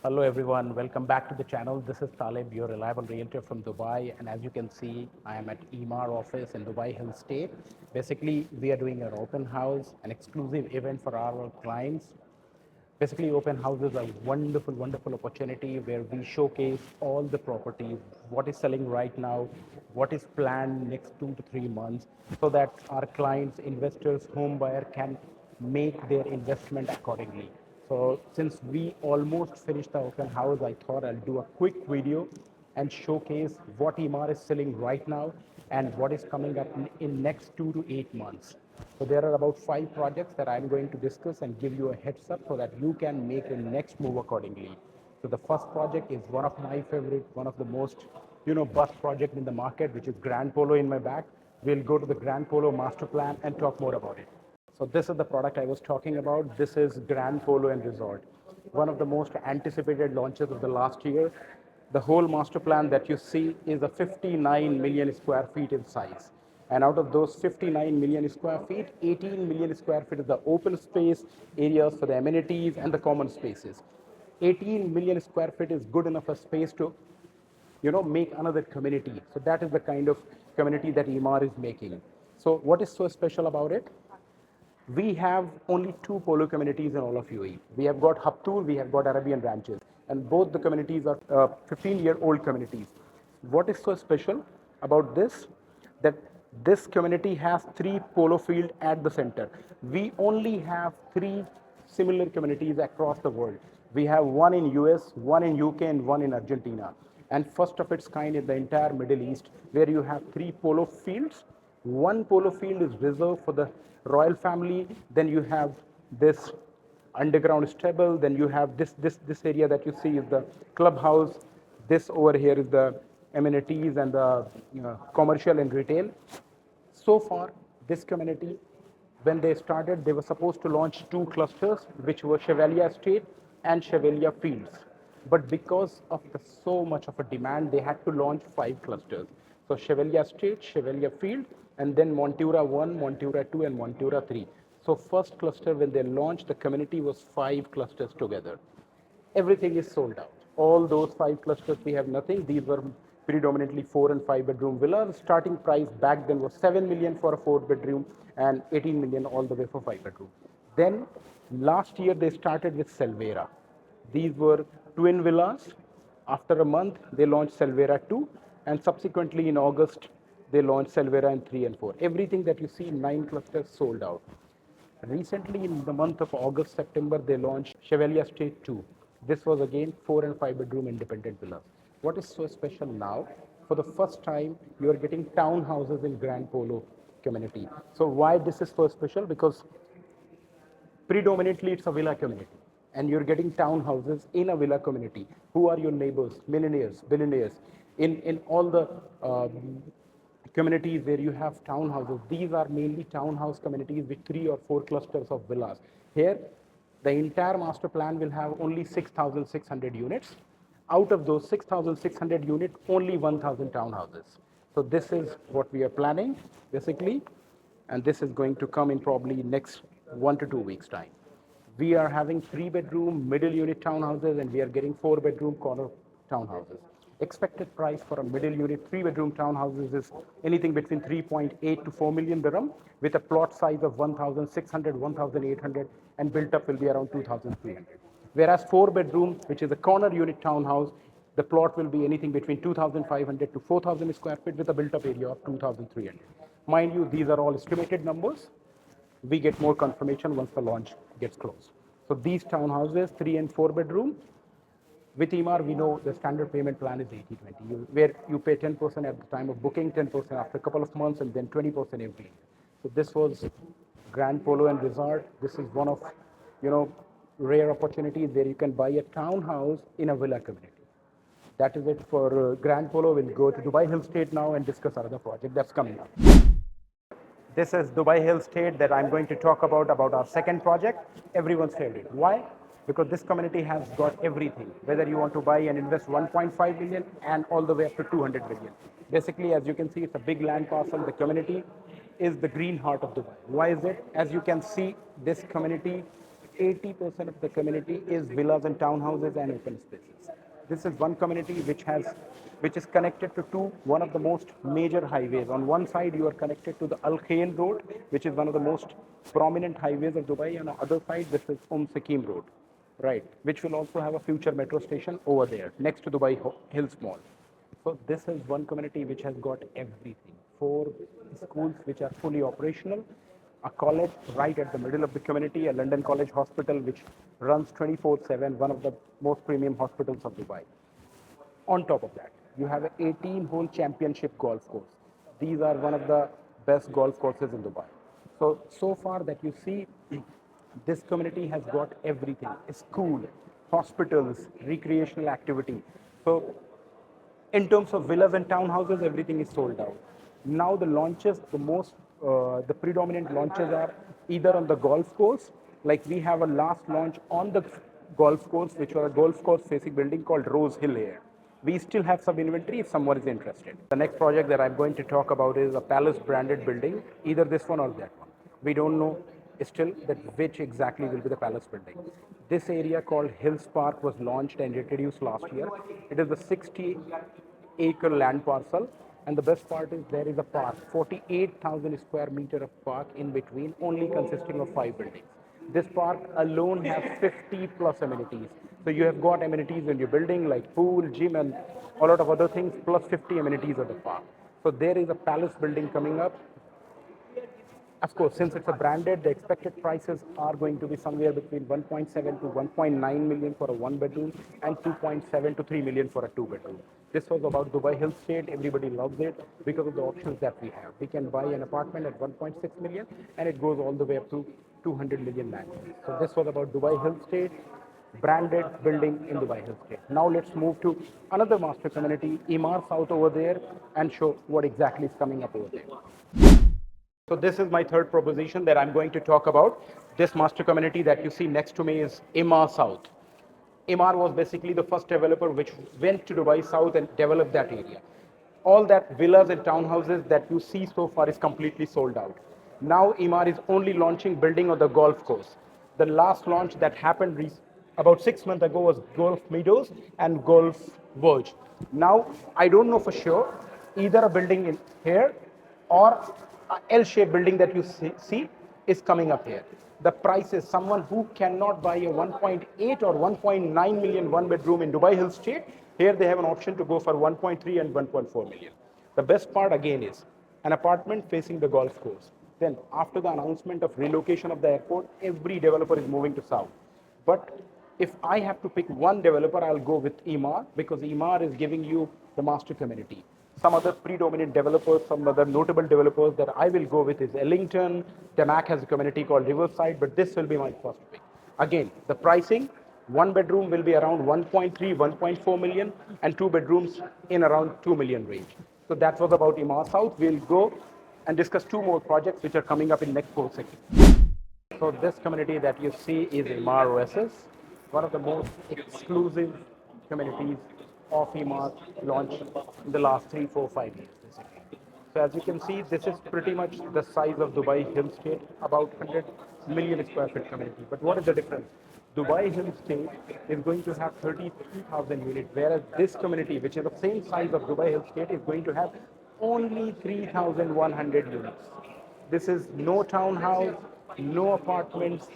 Hello everyone, welcome back to the channel. This is Taleb, your reliable realtor from Dubai, and as you can see, I am at Emaar office in Dubai Hill State. Basically, we are doing an open house, an exclusive event for our clients. Basically, open houses are wonderful, wonderful opportunity where we showcase all the properties, what is selling right now, what is planned next 2 to 3 months, so that our clients, investors, home buyer can make their investment accordingly. So since we almost finished the open house, I thought I'll do a quick video and showcase what Emaar is selling right now and what is coming up in next 2 to 8 months. So there are about 5 projects that I'm going to discuss and give you a heads up so that you can make your next move accordingly. So the first project is one of my favorite, one of the most, bust project in the market, which is Grand Polo in my back. We'll go to the Grand Polo master plan and talk more about it. So this is the product I was talking about. This is Grand Polo and Resort, one of the most anticipated launches of the last year. The whole master plan that you see is a 59 million square feet in size. And out of those 59 million square feet, 18 million square feet is the open space areas for the amenities and the common spaces. 18 million square feet is good enough a space to make another community. So that is the kind of community that Emaar is making. So what is so special about it? We have only two polo communities in all of UAE. We have got Haptur, we have got Arabian ranches, and both the communities are 15-year-old communities. What is so special about this? That this community has three polo field at the center. We only have three similar communities across the world. We have one in US, one in UK, and one in Argentina. And first of its kind in the entire Middle East, where you have three polo fields. One polo field is reserved for the royal family. Then you have this underground stable. Then you have this area that you see is the clubhouse. This over here is the amenities and the commercial and retail. So far, this community, when they started, they were supposed to launch two clusters, which were Chevalier Estate and Chevalier Fields. But because of so much of a demand, they had to launch 5 clusters. So Chevalier Estate, Chevalier Field, and then Montura 1, Montura 2, and Montura 3. So first cluster, when they launched, the community was 5 clusters together. Everything is sold out. All those 5 clusters, we have nothing. These were predominantly 4 and 5 bedroom villas. Starting price back then was 7 million for a 4 bedroom and 18 million all the way for 5 bedroom. Then last year they started with Selvera. These were twin villas. After a month, they launched Selvera 2, and subsequently in August, they launched Selvera in 3 and 4. Everything that you see, 9 clusters sold out. Recently, in the month of August, September, they launched Chevalier State 2. This was again 4 and 5 bedroom independent villas. What is so special now? For the first time, you are getting townhouses in Grand Polo community. So why this is so special? Because predominantly it's a villa community, and you're getting townhouses in a villa community. Who are your neighbors? Millionaires, billionaires. In all the communities where you have townhouses, these are mainly townhouse communities with 3 or 4 clusters of villas. Here, the entire master plan will have only 6,600 units. Out of those 6,600 units, only 1,000 townhouses. So this is what we are planning basically, and this is going to come in probably next 1 to 2 weeks time. We are having 3 bedroom middle unit townhouses, and we are getting 4 bedroom corner townhouses. Expected price for a middle unit 3 bedroom townhouses is anything between 3.8 to 4 million dirham, with a plot size of 1,600, 1,800, and built up will be around 2,300. Whereas 4 bedroom, which is a corner unit townhouse, the plot will be anything between 2,500 to 4,000 square feet with a built up area of 2,300. Mind you, these are all estimated numbers. We get more confirmation once the launch gets closed. So these townhouses, 3 and 4 bedroom, with Emaar, we know the standard payment plan is 80/20, where you pay 10% at the time of booking, 10% after a couple of months, and then 20% every year. So this was Grand Polo and Resort. This is one of, you know, rare opportunities where you can buy a townhouse in a villa community. That is it for Grand Polo. We'll go to Dubai Hill State now and discuss another project that's coming up. This is Dubai Hill State that I'm going to talk about our second project, everyone's favorite. Why? Because this community has got everything, whether you want to buy and invest 1.5 million and all the way up to 200 million. Basically, as you can see, it's a big land parcel. The community is the green heart of Dubai. Why is it? As you can see, this community 80% of the community is villas and townhouses and open spaces. This is one community which is connected to one of the most major highways. On one side, you are connected to the Al Khail Road, which is one of the most prominent highways of Dubai, and on the other side, this is Sakim Road, right, which will also have a future metro station over there next to Dubai Hills Mall. So this is one community which has got everything. Four schools which are fully operational, a college right at the middle of the community, a London College Hospital which runs 24/7, one of the most premium hospitals of Dubai. On top of that, you have an 18-hole championship golf course. These are one of the best golf courses in Dubai. So far that you see, this community has got everything: school, hospitals, recreational activity. So in terms of villas and townhouses, everything is sold out. Now the launches, the predominant launches are either on the golf course, like we have a last launch on the golf course, which was a golf course facing building called Rose Hill here. We still have some inventory if someone is interested. The next project that I'm going to talk about is a Palace branded building, either this one or that one. We don't know still that which exactly will be the Palace building. This area called Hills Park was launched and introduced last year. It is a 60-acre land parcel, and the best part is there is a park, 48,000 square meter of park in between, only consisting of 5 buildings. This park alone has 50 plus amenities. So you have got amenities in your building like pool, gym, and a lot of other things, plus 50 amenities of the park. So there is a Palace building coming up. Of course, since it's a branded, the expected prices are going to be somewhere between 1.7 to 1.9 million for a one bedroom and 2.7 to 3 million for a two bedroom. This was about Dubai Hill State. Everybody loves it because of the options that we have. We can buy an apartment at 1.6 million and it goes all the way up to 200 million land. So this was about Dubai Hill State, branded building in Dubai Hill State. Now let's move to another master community, Emaar South over there, and show what exactly is coming up over there. So this is my third proposition that I'm going to talk about. This master community that you see next to me is Emaar South. Emaar was basically the first developer which went to Dubai South and developed that area. All that villas and townhouses that you see so far is completely sold out. Now Emaar is only launching building on the golf course. The last launch that happened about 6 months ago was Golf Meadows and Golf Verge. Now I don't know for sure either a building in here or a L-shaped building that you see is coming up here. The price is someone who cannot buy a 1.8 or 1.9 million one bedroom in Dubai Hill State. Here they have an option to go for 1.3 and 1.4 million. The best part again is an apartment facing the golf course. Then after the announcement of relocation of the airport, every developer is moving to south. But if I have to pick one developer, I'll go with Emaar because Emaar is giving you the master community. Some other predominant developers, some other notable developers that I will go with is Ellington. Tamac has a community called Riverside, but this will be my first pick. Again, the pricing, one bedroom will be around 1.3, 1.4 million, and two bedrooms in around 2 million range. So that was about Emaar South. We'll go and discuss two more projects which are coming up in next 4 seconds. So this community that you see is Emaar Oasis, one of the most exclusive communities of Emaar launched in the last 3, 4, 5 years, basically. So as you can see, this is pretty much the size of Dubai Hill State, about 100 million square feet community. But what is the difference? Dubai Hill State is going to have 33,000 units, whereas this community, which is the same size of Dubai Hill State, is going to have only 3,100 units. This is no townhouse, no apartments,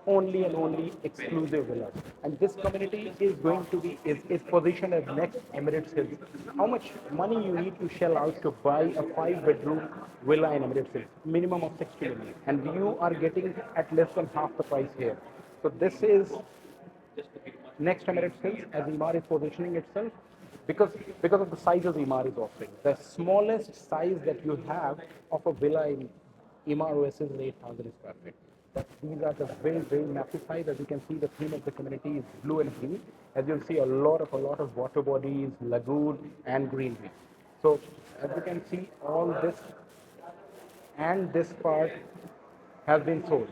only and only exclusive villas. And this community is going to be is positioned as next Emirates Hills. How much money you need to shell out to buy a 5 bedroom villa in Emirates Hills? Minimum of 60 million. And you are getting at less than half the price here. So this is next Emirates Hills as Emaar is positioning itself because because of the sizes Emaar is offering. The smallest size that you have of a villa in Emaar Oasis is 8,000 square feet. But these are the very, very massive size. As you can see, the theme of the community is blue and green. As you'll see, a lot of water bodies, lagoon, and greenery. So as you can see, all this and this part has been sold.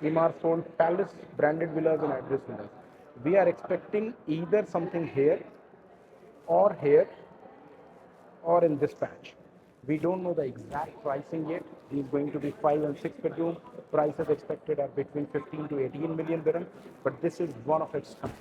Emaar sold Palace branded villas and address villas. We are expecting either something here or in this patch. We don't know the exact pricing yet. These going to be 5 and 6 bedroom. Prices expected are between 15 to 18 million dirham, but this is one of its kind.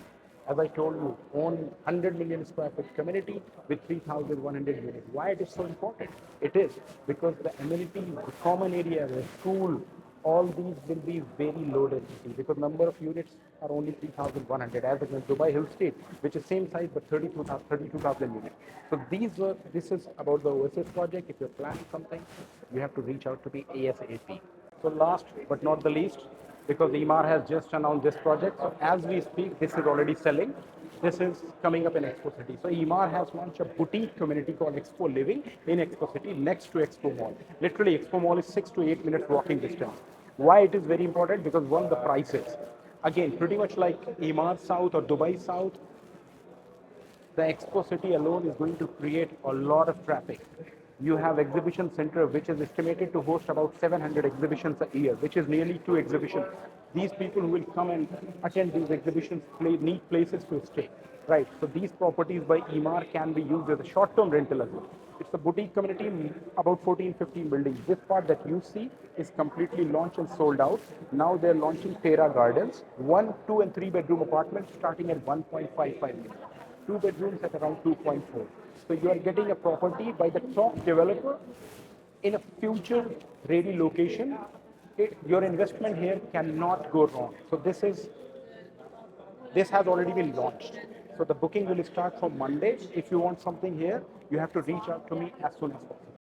As I told you, own 100 million square foot community with 3,100 units. Why it is so important? It is because the amenities, the common area, the school, all these will be very low density because number of units are only 3,100 as against Dubai Hill State, which is same size but 32,000 units. So this is about the Oasis project. If you're planning something, you have to reach out to me ASAP. So last but not the least, because Emaar has just announced this project, so as we speak, this is already selling. This is coming up in Expo City. So Emaar has launched a boutique community called Expo Living in Expo City next to Expo Mall. Literally, Expo Mall is 6 to 8 minutes walking distance. Why it is very important? Because one, the prices. Again, pretty much like Emaar South or Dubai South, the Expo City alone is going to create a lot of traffic. You have exhibition center, which is estimated to host about 700 exhibitions a year, which is nearly 2 exhibitions. These people who will come and attend these exhibitions need places to stay, right? So these properties by Emaar can be used as a short-term rental as well. It's a boutique community, about 14, 15 buildings. This part that you see is completely launched and sold out. Now they're launching Terra Gardens, 1, 2, and 3 bedroom apartments starting at 1.55 million. 2 bedrooms at around 2.4. So you are getting a property by the top developer in a future ready location. Your investment here cannot go wrong. So this has already been launched. So the booking will start from Monday. If you want something here, you have to reach out to me as soon as possible.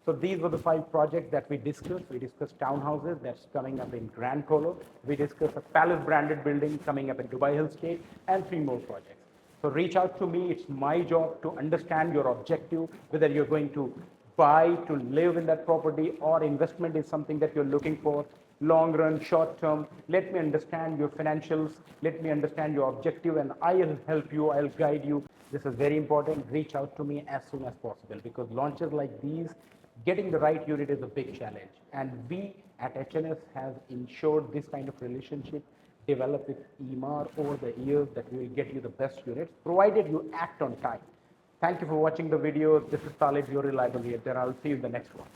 So these were the 5 projects that we discussed. We discussed townhouses that's coming up in Grand Polo. We discussed a palace branded building coming up in Dubai Hill State and 3 more projects. So reach out to me. It's my job to understand your objective, whether you're going to buy to live in that property or investment is something that you're looking for, long run, short term. Let me understand your financials. Let me understand your objective and I'll help you. I'll guide you. This is very important. Reach out to me as soon as possible because launches like these, getting the right unit is a big challenge. And we at HNS have ensured this kind of relationship develop with Emaar over the years that we will get you the best units, provided you act on time. Thank you for watching the video. This is Talib, your reliable realtor. I'll see you in the next one.